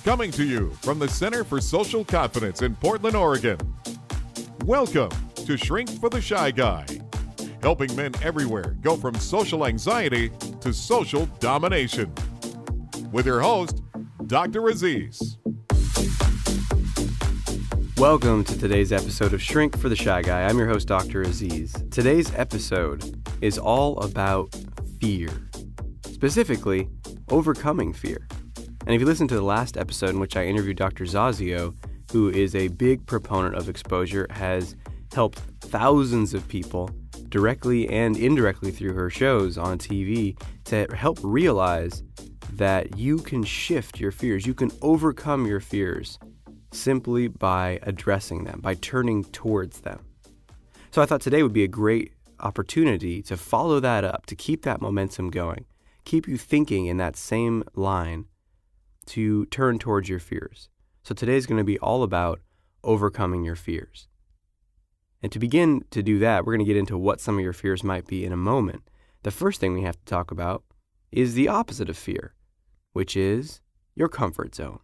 Coming to you from the Center for Social Confidence in Portland, Oregon. Welcome to Shrink for the Shy Guy, helping men everywhere go from social anxiety to social domination. With your host, Dr. Aziz. Welcome to today's episode of Shrink for the Shy Guy. I'm your host, Dr. Aziz. Today's episode is all about fear, specifically overcoming fear. And if you listen to the last episode in which I interviewed Dr. Zasio, who is a big proponent of exposure, has helped thousands of people directly and indirectly through her shows on TV to help realize that you can shift your fears, you can overcome your fears simply by addressing them, by turning towards them. So I thought today would be a great opportunity to follow that up, to keep that momentum going, keep you thinking in that same line, to turn towards your fears. So today is going to be all about overcoming your fears. And to begin to do that, we're going to get into what some of your fears might be in a moment. The first thing we have to talk about is the opposite of fear, which is your comfort zone.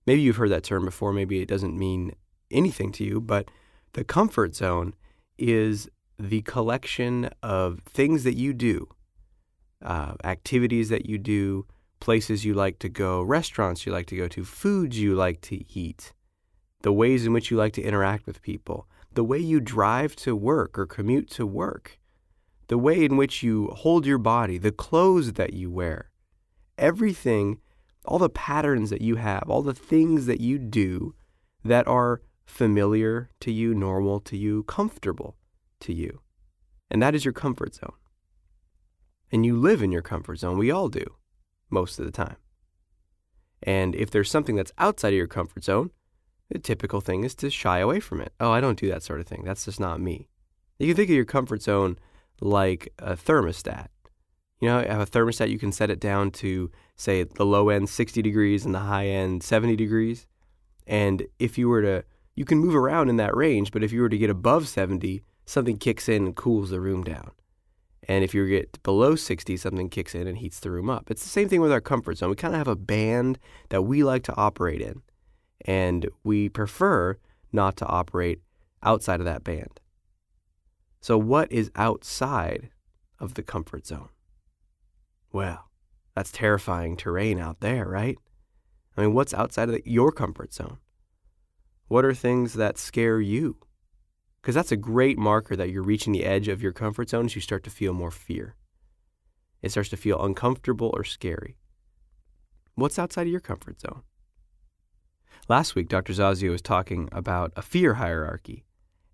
Maybe you've heard that term before, maybe it doesn't mean anything to you, but the comfort zone is the collection of things that you do, activities that you do, places you like to go, restaurants you like to go to, foods you like to eat, the ways in which you like to interact with people, the way you drive to work or commute to work, the way in which you hold your body, the clothes that you wear, everything, all the patterns that you have, all the things that you do that are familiar to you, normal to you, comfortable to you. And that is your comfort zone. And you live in your comfort zone. We all do, most of the time. And if there's something that's outside of your comfort zone, the typical thing is to shy away from it. Oh, I don't do that sort of thing. That's just not me. You can think of your comfort zone like a thermostat. You know, you have a thermostat, you can set it down to, say, the low end 60 degrees and the high end 70 degrees. And if you were to, you can move around in that range, but if you were to get above 70, something kicks in and cools the room down. And if you get below 60, something kicks in and heats the room up. It's the same thing with our comfort zone. We kind of have a band that we like to operate in, and we prefer not to operate outside of that band. So what is outside of the comfort zone? Well, that's terrifying terrain out there, right? I mean, what's outside of your comfort zone? What are things that scare you? Because that's a great marker that you're reaching the edge of your comfort zone as you start to feel more fear. It starts to feel uncomfortable or scary. What's outside of your comfort zone? Last week, Dr. Zasio was talking about a fear hierarchy,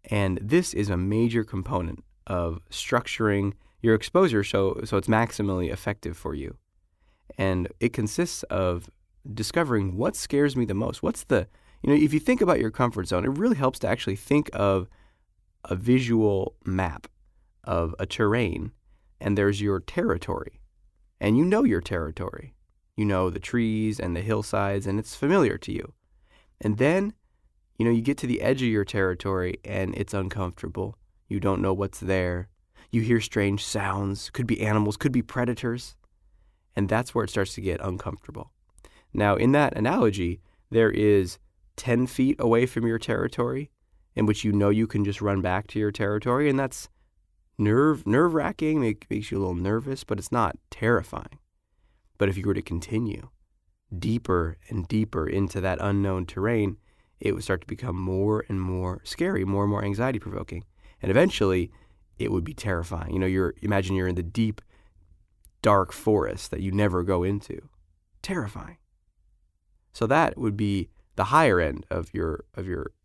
and this is a major component of structuring your exposure so it's maximally effective for you. And it consists of discovering what scares me the most. If you think about your comfort zone, it really helps to actually think of a visual map of a terrain, and there's your territory. And you know your territory. You know the trees and the hillsides, and it's familiar to you. And then, you get to the edge of your territory, and it's uncomfortable. You don't know what's there. You hear strange sounds. Could be animals, could be predators. And that's where it starts to get uncomfortable. Now, in that analogy, there is 10 feet away from your territory in which you can just run back to your territory, and that's nerve-wracking, makes you a little nervous, but it's not terrifying. But if you were to continue deeper and deeper into that unknown terrain, it would start to become more and more scary, more and more anxiety-provoking. And eventually, it would be terrifying. Imagine you're in the deep, dark forest that you never go into. Terrifying. So that would be the higher end of your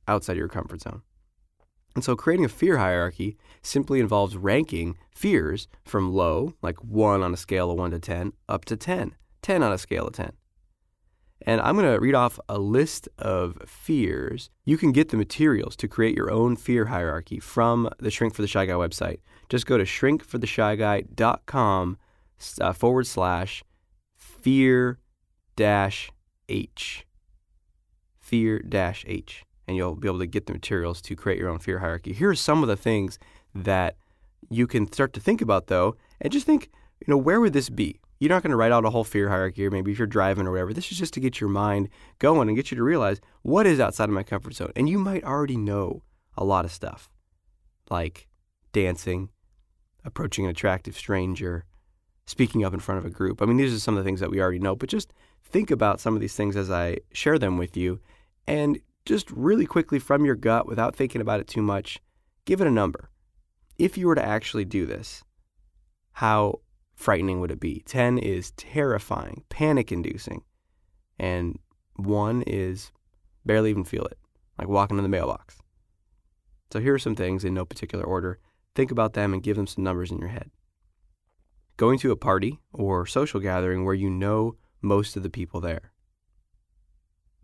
outside your comfort zone. And so creating a fear hierarchy simply involves ranking fears from low, like 1 on a scale of 1 to 10, up to 10, 10 on a scale of 10. And I'm going to read off a list of fears. You can get the materials to create your own fear hierarchy from the Shrink for the Shy Guy website. Just go to shrinkfortheshyguy.com /fear-h. Fear-h. And you'll be able to get the materials to create your own fear hierarchy. Here are some of the things that you can start to think about, though, and just think, where would this be? You're not going to write out a whole fear hierarchy, or maybe if you're driving or whatever. This is just to get your mind going and get you to realize what is outside of my comfort zone. And you might already know a lot of stuff, like dancing, approaching an attractive stranger, speaking up in front of a group. I mean, these are some of the things that we already know, but just think about some of these things as I share them with you, and just really quickly from your gut, without thinking about it too much, give it a number. If you were to actually do this, how frightening would it be? 10 is terrifying, panic-inducing, and 1 is barely even feel it, like walking in the mailbox. So here are some things in no particular order. Think about them and give them some numbers in your head. Going to a party or social gathering where you know most of the people there.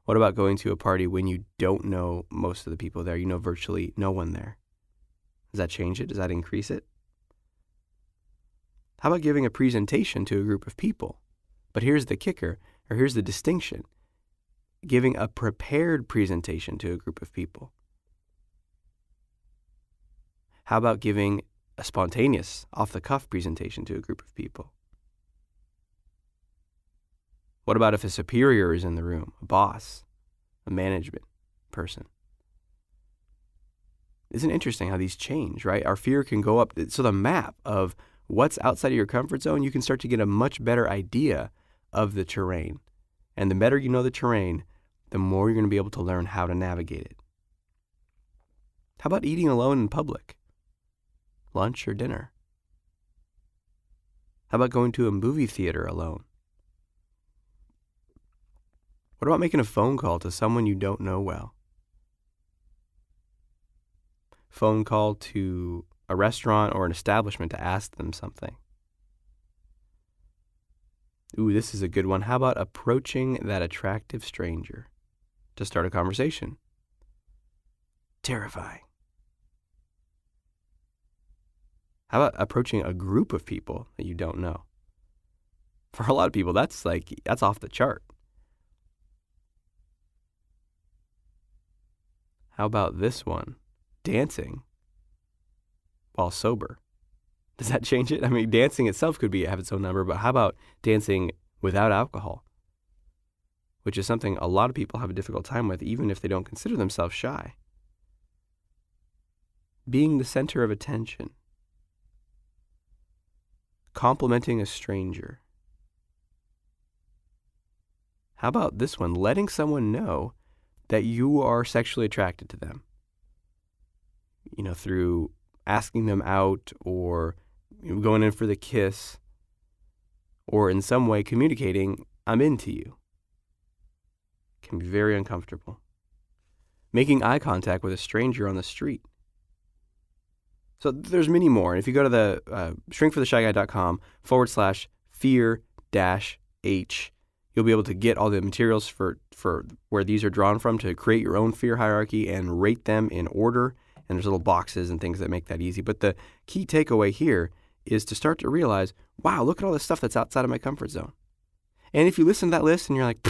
What about going to a party when you don't know most of the people there? You know virtually no one there. Does that change it? Does that increase it? How about giving a presentation to a group of people? But here's the kicker, or here's the distinction. Giving a prepared presentation to a group of people. How about giving a spontaneous, off-the-cuff presentation to a group of people? What about if a superior is in the room, a boss, a management person? Isn't it interesting how these change, right? Our fear can go up. So the map of what's outside of your comfort zone, you can start to get a much better idea of the terrain. And the better you know the terrain, the more you're going to be able to learn how to navigate it. How about eating alone in public? Lunch or dinner? How about going to a movie theater alone? What about making a phone call to someone you don't know well? Phone call to a restaurant or an establishment to ask them something. Ooh, this is a good one. How about approaching that attractive stranger to start a conversation? Terrifying. How about approaching a group of people that you don't know? For a lot of people, that's off the chart. How about this one? Dancing while sober. Does that change it? I mean, dancing itself could have its own number, but how about dancing without alcohol? Which is something a lot of people have a difficult time with, even if they don't consider themselves shy. Being the center of attention. Complimenting a stranger. How about this one? Letting someone know that you are sexually attracted to them. Through asking them out, or going in for the kiss, or in some way communicating, I'm into you. It can be very uncomfortable. Making eye contact with a stranger on the street. So there's many more. And if you go to the shrinkfortheshyguy.com/fear-h, you'll be able to get all the materials for where these are drawn from to create your own fear hierarchy and rate them in order. And there's little boxes and things that make that easy. But the key takeaway here is to start to realize, wow, look at all this stuff that's outside of my comfort zone. And if you listen to that list and you're like,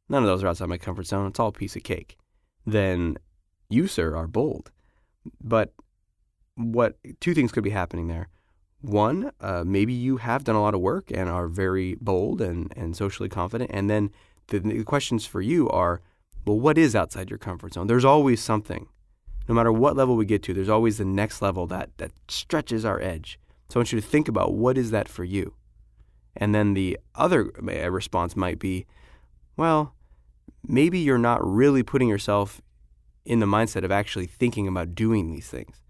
none of those are outside my comfort zone, it's all a piece of cake, then you, sir, are bold. But two things could be happening there. One, maybe you have done a lot of work and are very bold and socially confident. And then the questions for you are, well, what is outside your comfort zone? There's always something. No matter what level we get to, there's always the next level that stretches our edge. So I want you to think about, what is that for you? And then the other response might be, well, maybe you're not really putting yourself in the mindset of actually thinking about doing these things.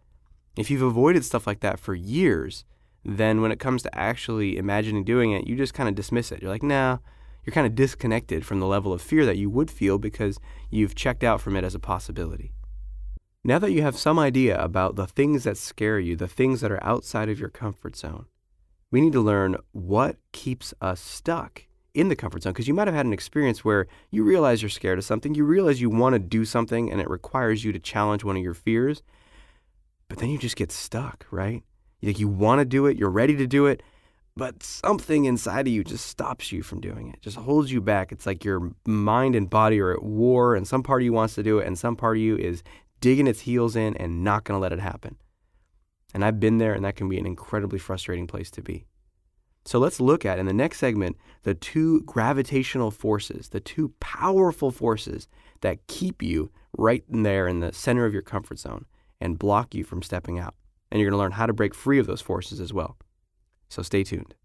If you've avoided stuff like that for years, then when it comes to actually imagining doing it, you just kind of dismiss it. You're like, nah, you're kind of disconnected from the level of fear that you would feel because you've checked out from it as a possibility. Now that you have some idea about the things that scare you, the things that are outside of your comfort zone, we need to learn what keeps us stuck in the comfort zone. Because you might have had an experience where you realize you're scared of something, you realize you want to do something, and it requires you to challenge one of your fears, but then you just get stuck, right? You want to do it, you're ready to do it, but something inside of you just stops you from doing it, just holds you back. It's like your mind and body are at war, and some part of you wants to do it, and some part of you is digging its heels in and not going to let it happen. And I've been there, and that can be an incredibly frustrating place to be. So let's look at, in the next segment, the two gravitational forces, the two powerful forces that keep you right in there in the center of your comfort zone and block you from stepping out. And you're going to learn how to break free of those forces as well. So stay tuned.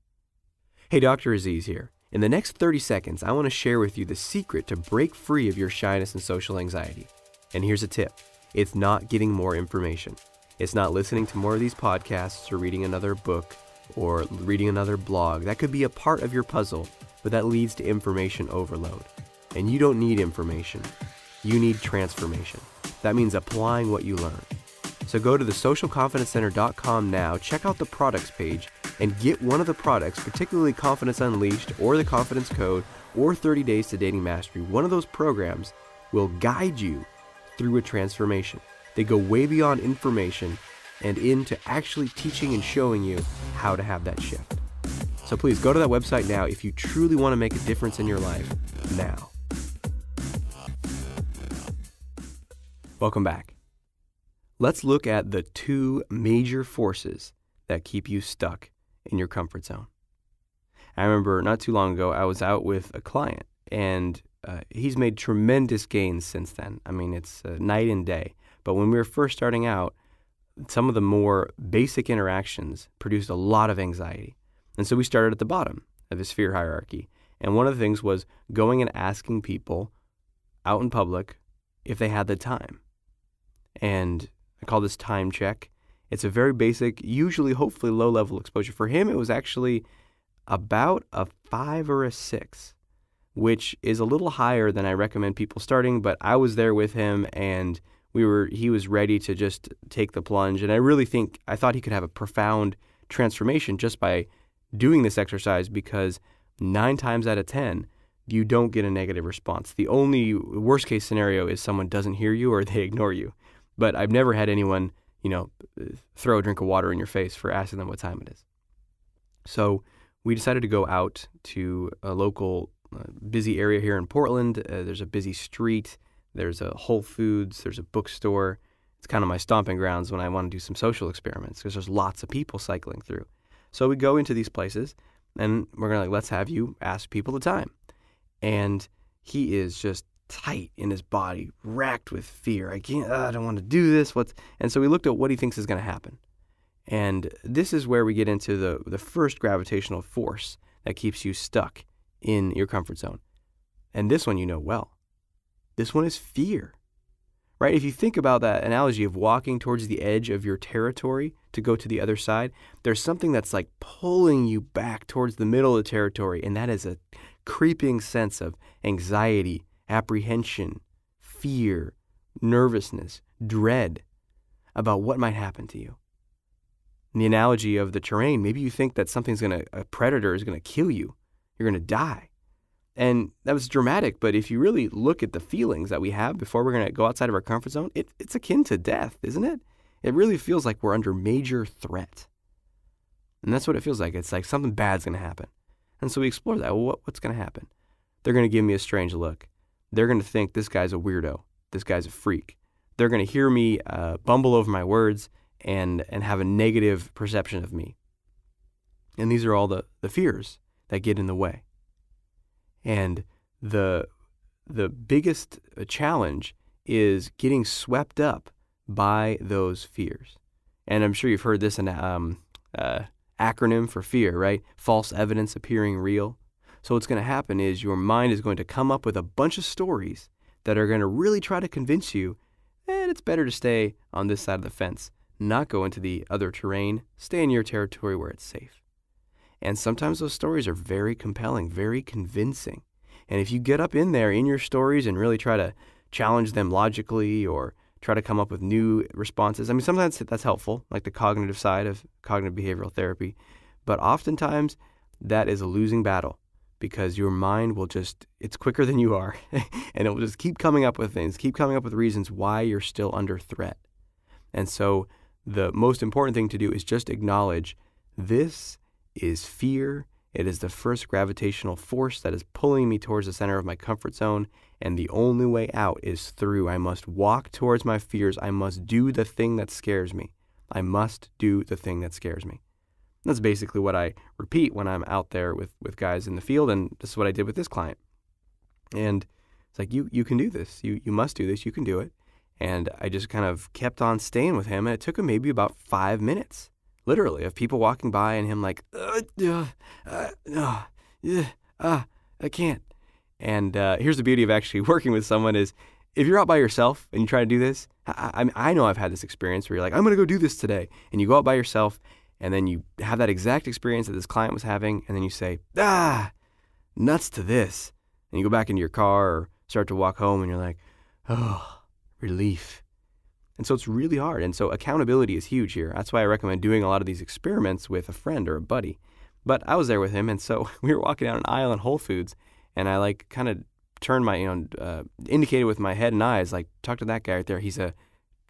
Hey, Dr. Aziz here. In the next 30 seconds, I want to share with you the secret to break free of your shyness and social anxiety. And here's a tip. It's not getting more information. It's not listening to more of these podcasts or reading another book or reading another blog. That could be a part of your puzzle, but that leads to information overload. And you don't need information. You need transformation. That means applying what you learn. So go to thesocialconfidencecenter.com now, check out the products page, and get one of the products, particularly Confidence Unleashed or the Confidence Code or 30 Days to Dating Mastery. One of those programs will guide you through a transformation. They go way beyond information and into actually teaching and showing you how to have that shift. So please go to that website now if you truly want to make a difference in your life now. Welcome back. Let's look at the two major forces that keep you stuck in your comfort zone. I remember not too long ago, I was out with a client, and he's made tremendous gains since then. I mean, it's night and day. But when we were first starting out, some of the more basic interactions produced a lot of anxiety. And so we started at the bottom of his fear hierarchy. And one of the things was going and asking people out in public if they had the time. And I call this time check. It's a very basic, usually hopefully low-level exposure. For him, it was actually about a 5 or a 6, which is a little higher than I recommend people starting, but I was there with him, and he was ready to just take the plunge. And I thought he could have a profound transformation just by doing this exercise, because 9 times out of 10, you don't get a negative response. The only worst case scenario is someone doesn't hear you or they ignore you. But I've never had anyone, throw a drink of water in your face for asking them what time it is. So we decided to go out to a local busy area here in Portland. There's a busy street. There's a Whole Foods. There's a bookstore. It's kind of my stomping grounds when I want to do some social experiments, because there's lots of people cycling through. So we go into these places, and we're going to let's have you ask people the time. And he is just tight in his body, racked with fear. I don't want to do this. And so we looked at what he thinks is going to happen. And this is where we get into the first gravitational force that keeps you stuck in your comfort zone. And this one you know well. This one is fear, right? If you think about that analogy of walking towards the edge of your territory to go to the other side, there's something that's like pulling you back towards the middle of the territory, and that is a creeping sense of anxiety, apprehension, fear, nervousness, dread about what might happen to you. In the analogy of the terrain, maybe you think that a predator is going to kill you. You're going to die. And that was dramatic, but if you really look at the feelings that we have before we're going to go outside of our comfort zone, it's akin to death, isn't it? It really feels like we're under major threat. And that's what it feels like. It's like something bad's going to happen. And so we explore that. Well, what's going to happen? They're going to give me a strange look. They're going to think this guy's a weirdo. This guy's a freak. They're going to hear me bumble over my words and have a negative perception of me. And these are all the fears that get in the way. And the biggest challenge is getting swept up by those fears. And I'm sure you've heard this acronym for fear, right? False evidence appearing real. So what's going to happen is your mind is going to come up with a bunch of stories that are going to really try to convince you that it's better to stay on this side of the fence, not go into the other terrain, stay in your territory where it's safe. And sometimes those stories are very compelling, very convincing. And if you get up in there in your stories and really try to challenge them logically or try to come up with new responses, I mean, sometimes that's helpful, like the cognitive side of cognitive behavioral therapy. But oftentimes that is a losing battle, because your mind will it's quicker than you are, and it will just keep coming up with things, keep coming up with reasons why you're still under threat. And so the most important thing to do is just acknowledge this is fear. It is the first gravitational force that is pulling me towards the center of my comfort zone, and the only way out is through. I must walk towards my fears. I must do the thing that scares me. I must do the thing that scares me. That's basically what I repeat when I'm out there with guys in the field, and this is what I did with this client. And it's like, you can do this. You must do this. You can do it. And I just kind of kept on staying with him, and it took him maybe about 5 minutes, literally, of people walking by and him like, I can't. And here's the beauty of actually working with someone is, if you're out by yourself and you try to do this, I know I've had this experience where you're like, I'm going to go do this today. And you go out by yourself, and then you have that exact experience that this client was having, and then you say, nuts to this. And you go back into your car or start to walk home, and you're like, oh, relief. And so it's really hard. And so accountability is huge here. That's why I recommend doing a lot of these experiments with a friend or a buddy. But I was there with him, and so we were walking down an aisle in Whole Foods, and I kind of turned my, indicated with my head and eyes, like, talk to that guy right there. He's a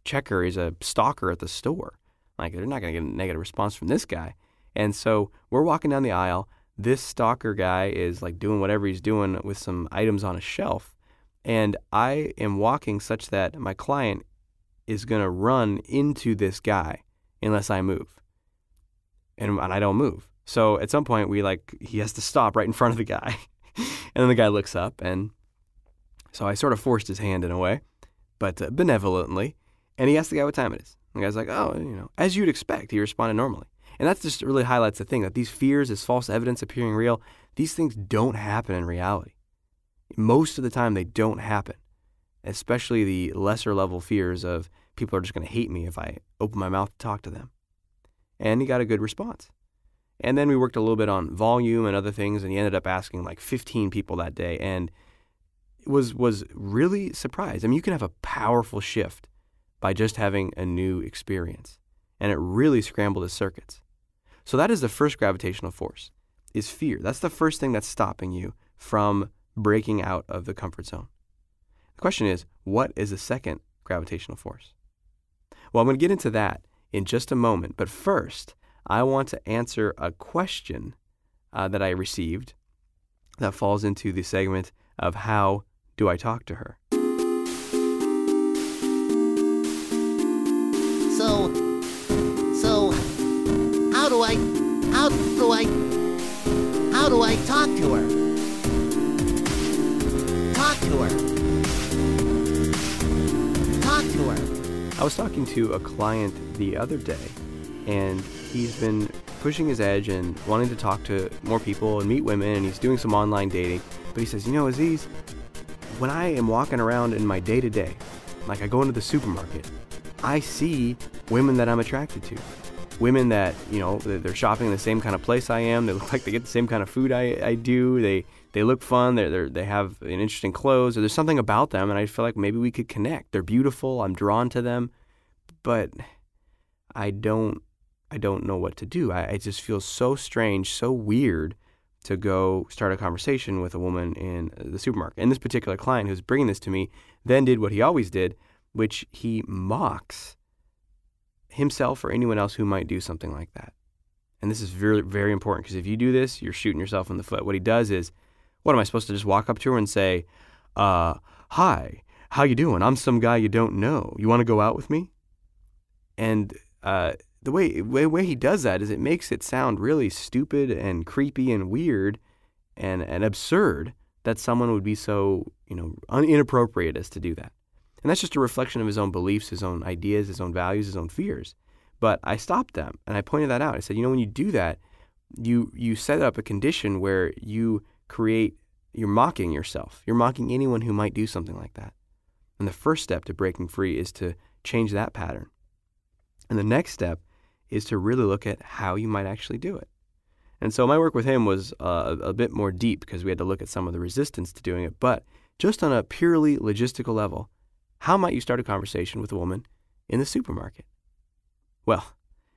checker. He's a stalker at the store. Like, they're not going to get a negative response from this guy. And so we're walking down the aisle. This stalker guy is like doing whatever he's doing with some items on a shelf. And I am walking such that my client is going to run into this guy unless I move. And I don't move. So at some point he has to stop right in front of the guy. And then the guy looks up, and so I sort of forced his hand in a way, but benevolently. And he asked the guy what time it is. And the guy's like, oh, as you'd expect. He responded normally. And that just really highlights the thing that these fears, this false evidence appearing real, these things don't happen in reality. Most of the time, they don't happen, especially the lesser level fears of people are just going to hate me if I open my mouth to talk to them. And he got a good response. And then we worked a little bit on volume and other things, and he ended up asking like 15 people that day, and was really surprised. I mean, you can have a powerful shift by just having a new experience, and it really scrambled his circuits. So that is the first gravitational force, is fear. That's the first thing that's stopping you from breaking out of the comfort zone. The question is, what is the second gravitational force? Well, I'm going to get into that in just a moment, but first, I want to answer a question that I received that falls into the segment of how do I talk to her? So, how do I talk to her? Talk to her. I was talking to a client the other day, and he's been pushing his edge and wanting to talk to more people and meet women, and he's doing some online dating. But he says, Aziz, when I am walking around in my day-to-day, like I go into the supermarket, I see women that I'm attracted to. Women that, they're shopping in the same kind of place I am. They look like they get the same kind of food I do. They look fun. They have an interesting clothes. Or there's something about them, and I feel like maybe we could connect. They're beautiful. I'm drawn to them. But I don't know what to do. I just feel so strange, so weird to go start a conversation with a woman in the supermarket. And this particular client who's bringing this to me then did what he always did, which he mocks himself or anyone else who might do something like that. And this is very, very important, because if you do this, you're shooting yourself in the foot. What he does is, what am I supposed to just walk up to her and say, hi, how you doing? I'm some guy you don't know. You want to go out with me? And the way he does that is it makes it sound really stupid and creepy and weird and absurd that someone would be so, inappropriate as to do that. And that's just a reflection of his own beliefs, his own ideas, his own values, his own fears. But I stopped them, and I pointed that out. I said, when you do that, you set up a condition where you're mocking yourself. You're mocking anyone who might do something like that. And the first step to breaking free is to change that pattern. And the next step is to really look at how you might actually do it. And so my work with him was a bit more deep, because we had to look at some of the resistance to doing it. But just on a purely logistical level, how might you start a conversation with a woman in the supermarket? Well,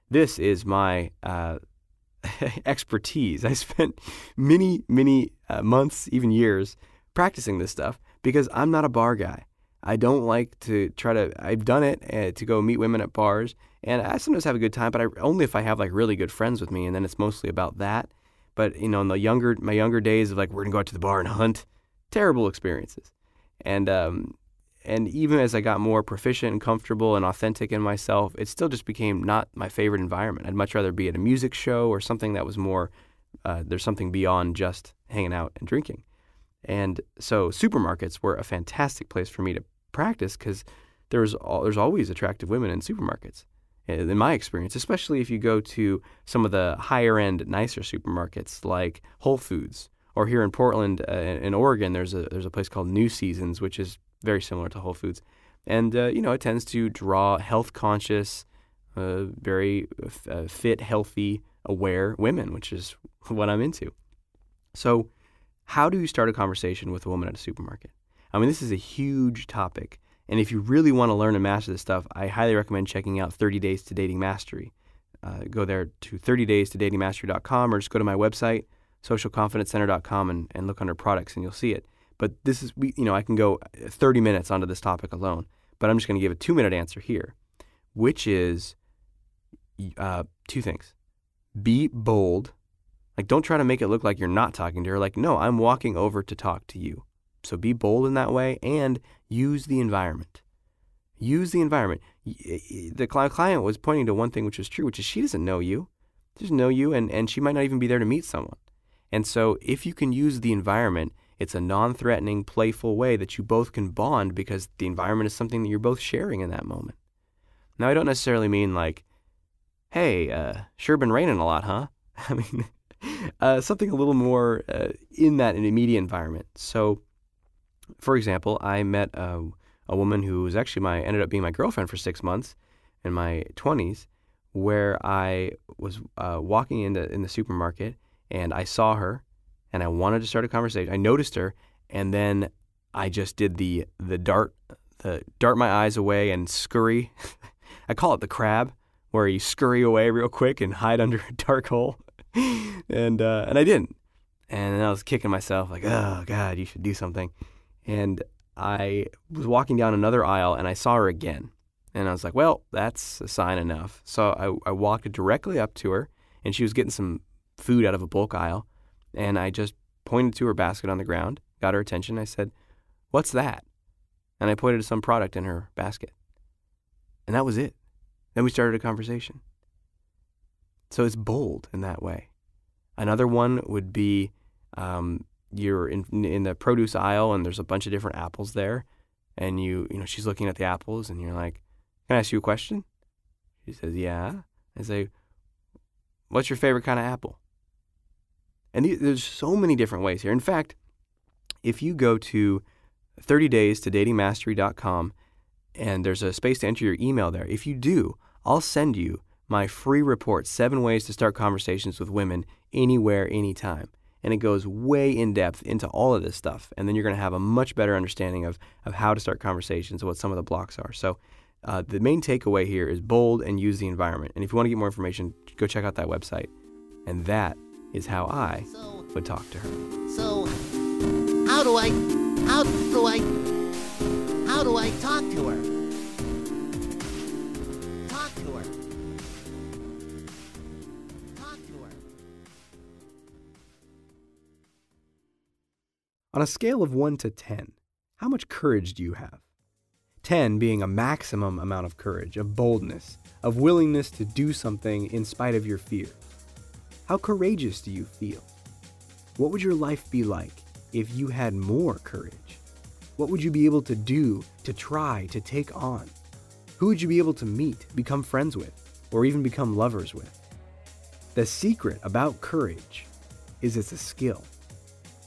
this is my expertise. I spent many months, even years, practicing this stuff, because I'm not a bar guy. I don't like to I've done it to go meet women at bars, and I sometimes have a good time, but only if I have like really good friends with me, and then it's mostly about that. But in my younger days of like, we're gonna go out to the bar and hunt, terrible experiences. And And even as I got more proficient and comfortable and authentic in myself, it still just became not my favorite environment. I'd much rather be at a music show or something that was more, there's something beyond just hanging out and drinking. And so supermarkets were a fantastic place for me to practice because there's always attractive women in supermarkets, in my experience, especially if you go to some of the higher-end, nicer supermarkets like Whole Foods. Or here in Portland, in Oregon, there's a place called New Seasons, which is very similar to Whole Foods. And, it tends to draw health-conscious, very fit, healthy, aware women, which is what I'm into. So how do you start a conversation with a woman at a supermarket? I mean, this is a huge topic. And if you really want to learn and master this stuff, I highly recommend checking out 30 Days to Dating Mastery. Go there to 30daystodatingmastery.com or just go to my website, socialconfidencecenter.com, and look under products and you'll see it. But this is, I can go 30 minutes onto this topic alone, but I'm just going to give a 2-minute answer here, which is 2 things. Be bold. Like, don't try to make it look like you're not talking to her. Like, no, I'm walking over to talk to you. So be bold in that way and use the environment. Use the environment. The client was pointing to one thing which is true, which is she doesn't know you. She doesn't know you, and she might not even be there to meet someone. And so if you can use the environment, it's a non-threatening, playful way that you both can bond because the environment is something that you're both sharing in that moment. Now, I don't necessarily mean like, hey, sure been raining a lot, huh? I mean, something a little more in that immediate environment. So, for example, I met a woman who was actually ended up being my girlfriend for 6 months in my 20s, where I was walking in the supermarket and I saw her and I wanted to start a conversation. I noticed her, and then I just did the dart my eyes away and scurry. I call it the crab, where you scurry away real quick and hide under a dark hole. And I didn't. And then I was kicking myself like, oh God, you should do something. And I was walking down another aisle and I saw her again. And I was like, well, that's a sign enough. So I walked directly up to her, and she was getting some food out of a bulk aisle. And I just pointed to her basket on the ground, got her attention. I said, what's that? And I pointed to some product in her basket. And that was it. Then we started a conversation. So it's bold in that way. Another one would be you're in the produce aisle and there's a bunch of different apples there. And she's looking at the apples and you're like, can I ask you a question? She says, yeah. I say, what's your favorite kind of apple? And there's so many different ways here. In fact, if you go to 30daystodatingmastery.com and there's a space to enter your email there, if you do, I'll send you my free report, 7 ways to start conversations with women anywhere, anytime. And it goes way in depth into all of this stuff. And then you're going to have a much better understanding of how to start conversations and what some of the blocks are. So the main takeaway here is bold and use the environment. And if you want to get more information, go check out that website. And that is how I would talk to her. So, how do I talk to her? Talk to her. Talk to her. On a scale of 1 to 10, how much courage do you have? 10 being a maximum amount of courage, of boldness, of willingness to do something in spite of your fear. How courageous do you feel? What would your life be like if you had more courage? What would you be able to do, to try, to take on? Who would you be able to meet, become friends with, or even become lovers with? The secret about courage is it's a skill.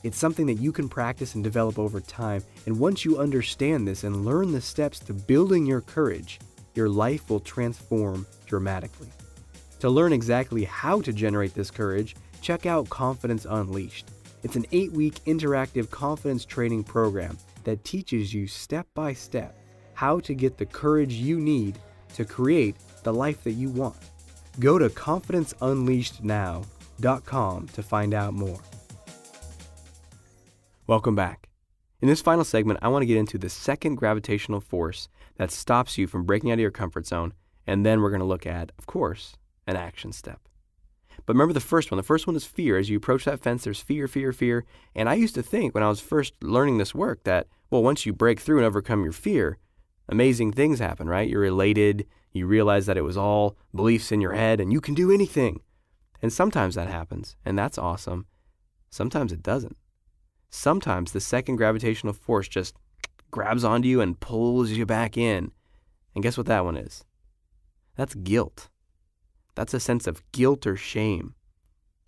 It's something that you can practice and develop over time, and once you understand this and learn the steps to building your courage, your life will transform dramatically. To learn exactly how to generate this courage, check out Confidence Unleashed. It's an 8-week interactive confidence training program that teaches you step by step how to get the courage you need to create the life that you want. Go to confidenceunleashednow.com to find out more. Welcome back. In this final segment, I want to get into the second gravitational force that stops you from breaking out of your comfort zone, and then we're going to look at, of course, an action step. But remember the first one. The first one is fear. As you approach that fence, there's fear, fear, fear. And I used to think when I was first learning this work that, well, once you break through and overcome your fear, amazing things happen, right? You're elated. You realize that it was all beliefs in your head and you can do anything. And sometimes that happens, and that's awesome. Sometimes it doesn't. Sometimes the second gravitational force just grabs onto you and pulls you back in. And guess what that one is? That's guilt. That's a sense of guilt or shame.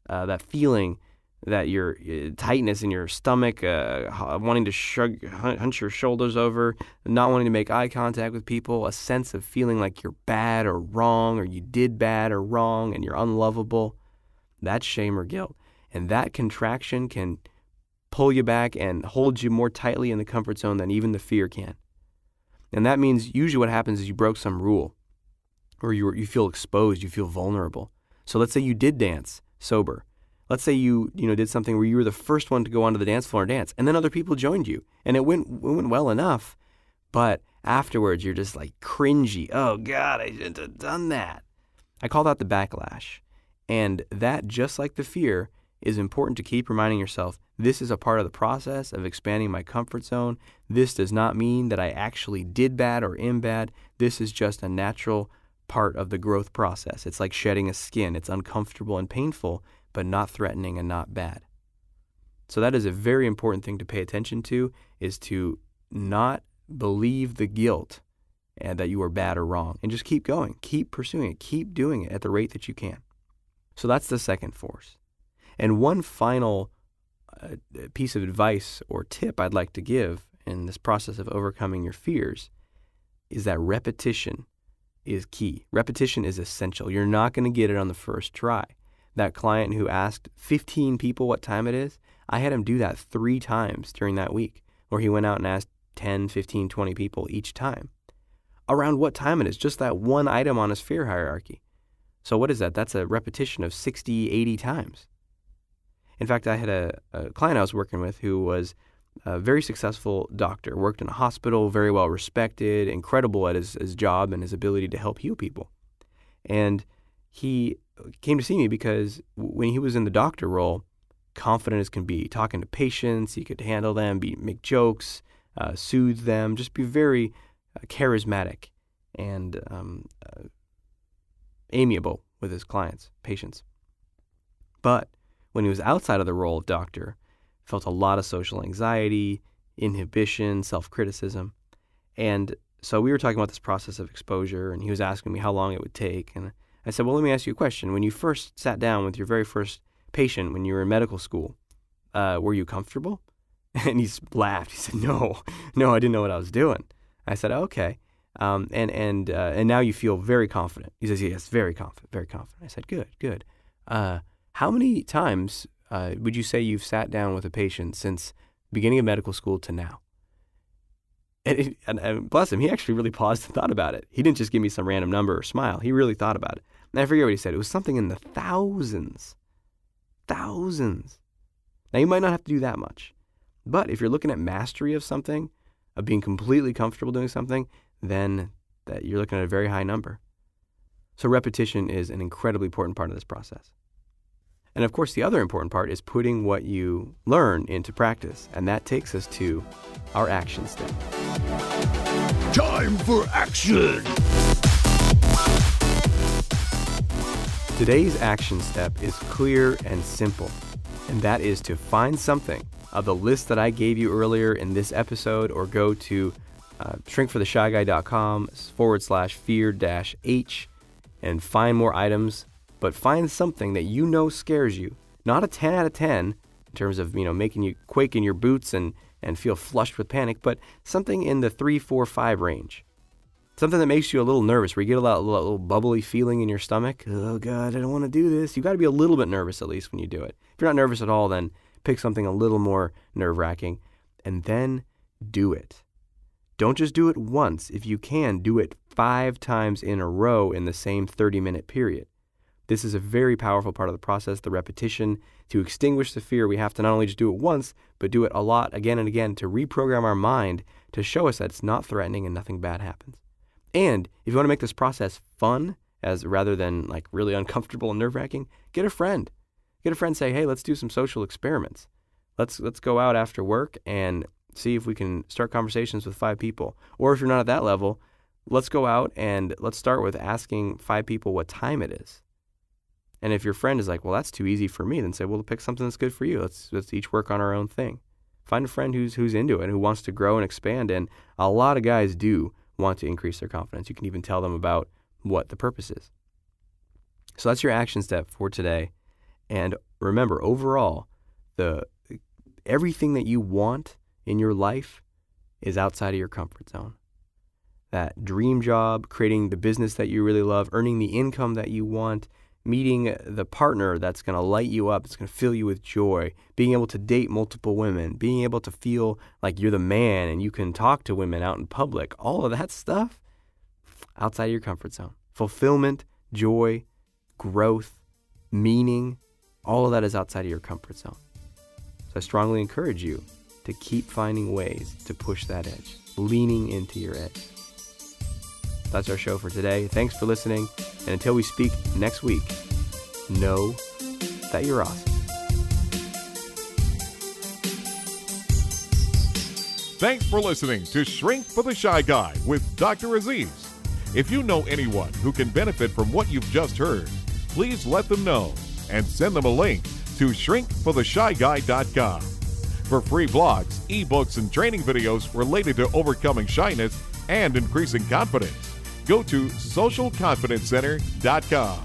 That feeling that your tightness in your stomach, wanting to hunch your shoulders over, not wanting to make eye contact with people, a sense of feeling like you're bad or wrong, or you did bad or wrong, and you're unlovable. That's shame or guilt. And that contraction can pull you back and hold you more tightly in the comfort zone than even the fear can. And that means usually what happens is you broke some rule, or you feel exposed, you feel vulnerable. So let's say you did dance sober. Let's say you did something where you were the first one to go onto the dance floor and dance, and then other people joined you, and it went well enough, but afterwards you're just like cringy. Oh God, I shouldn't have done that. I call that the backlash. And that, just like the fear, is important to keep reminding yourself, this is a part of the process of expanding my comfort zone. This does not mean that I actually did bad or am bad. This is just a natural part of the growth process. It's like shedding a skin. It's uncomfortable and painful, but not threatening and not bad. So that is a very important thing to pay attention to, is to not believe the guilt and that you are bad or wrong, and just keep going, keep pursuing it, keep doing it at the rate that you can. So that's the second force. And one final piece of advice or tip I'd like to give in this process of overcoming your fears is that repetition is key. Repetition is essential. You're not going to get it on the first try. That client who asked 15 people what time it is, I had him do that 3 times during that week, where he went out and asked 10, 15, 20 people each time around what time it is, just that one item on his fear hierarchy. So what is that? That's a repetition of 60, 80 times. In fact, I had a client I was working with who was a very successful doctor, worked in a hospital, very well respected, incredible at his job and his ability to help heal people. And he came to see me because when he was in the doctor role, confident as can be, talking to patients, he could handle them, make jokes, soothe them, just be very charismatic and amiable with his clients, patients. But when he was outside of the role of doctor, felt a lot of social anxiety, inhibition, self-criticism. And so we were talking about this process of exposure, and he was asking me how long it would take. And I said, well, let me ask you a question. When you first sat down with your very first patient when you were in medical school, were you comfortable? And he laughed. He said, no, I didn't know what I was doing. I said, okay. And now you feel very confident. He says, yes, very confident, very confident. I said, good. How many times would you say you've sat down with a patient since the beginning of medical school to now? And bless him, he actually really paused and thought about it. He didn't just give me some random number or smile. He really thought about it. And I forget what he said. It was something in the thousands. Thousands. Now, you might not have to do that much. But if you're looking at mastery of something, of being completely comfortable doing something, then that you're looking at a very high number. So repetition is an incredibly important part of this process. And of course, the other important part is putting what you learn into practice. And that takes us to our action step. Time for action! Today's action step is clear and simple. And that is to find something of the list that I gave you earlier in this episode, or go to shrinkfortheshyguy.com/fear-h and find more items. But find something that you know scares you. Not a 10 out of 10 in terms of, making you quake in your boots and feel flushed with panic, but something in the 3, 4, 5 range. Something that makes you a little nervous, where you get a little bubbly feeling in your stomach. Oh, God, I don't want to do this. You've got to be a little bit nervous at least when you do it. If you're not nervous at all, then pick something a little more nerve-wracking, and then do it. Don't just do it once. If you can, do it 5 times in a row in the same 30-minute period. This is a very powerful part of the process, the repetition. To extinguish the fear, we have to not only just do it once, but do it a lot again and again to reprogram our mind to show us that it's not threatening and nothing bad happens. And if you want to make this process fun as rather than like really uncomfortable and nerve-wracking, get a friend. Get a friend, say, hey, let's do some social experiments. Let's go out after work and see if we can start conversations with 5 people. Or if you're not at that level, let's go out and let's start with asking 5 people what time it is. And if your friend is like, well, that's too easy for me, then say, well, pick something that's good for you. Let's each work on our own thing. Find a friend who's into it and who wants to grow and expand. And a lot of guys do want to increase their confidence. You can even tell them about what the purpose is. So that's your action step for today. And remember, overall, everything that you want in your life is outside of your comfort zone. That dream job, creating the business that you really love, earning the income that you want, meeting the partner that's going to light you up, that's going to fill you with joy, being able to date multiple women, being able to feel like you're the man and you can talk to women out in public, all of that stuff outside of your comfort zone. Fulfillment, joy, growth, meaning, all of that is outside of your comfort zone. So I strongly encourage you to keep finding ways to push that edge, leaning into your edge. That's our show for today. Thanks for listening. And until we speak next week, know that you're awesome. Thanks for listening to Shrink for the Shy Guy with Dr. Aziz. If you know anyone who can benefit from what you've just heard, please let them know and send them a link to shrinkfortheshyguy.com. For free blogs, ebooks, and training videos related to overcoming shyness and increasing confidence, go to socialconfidencecenter.com.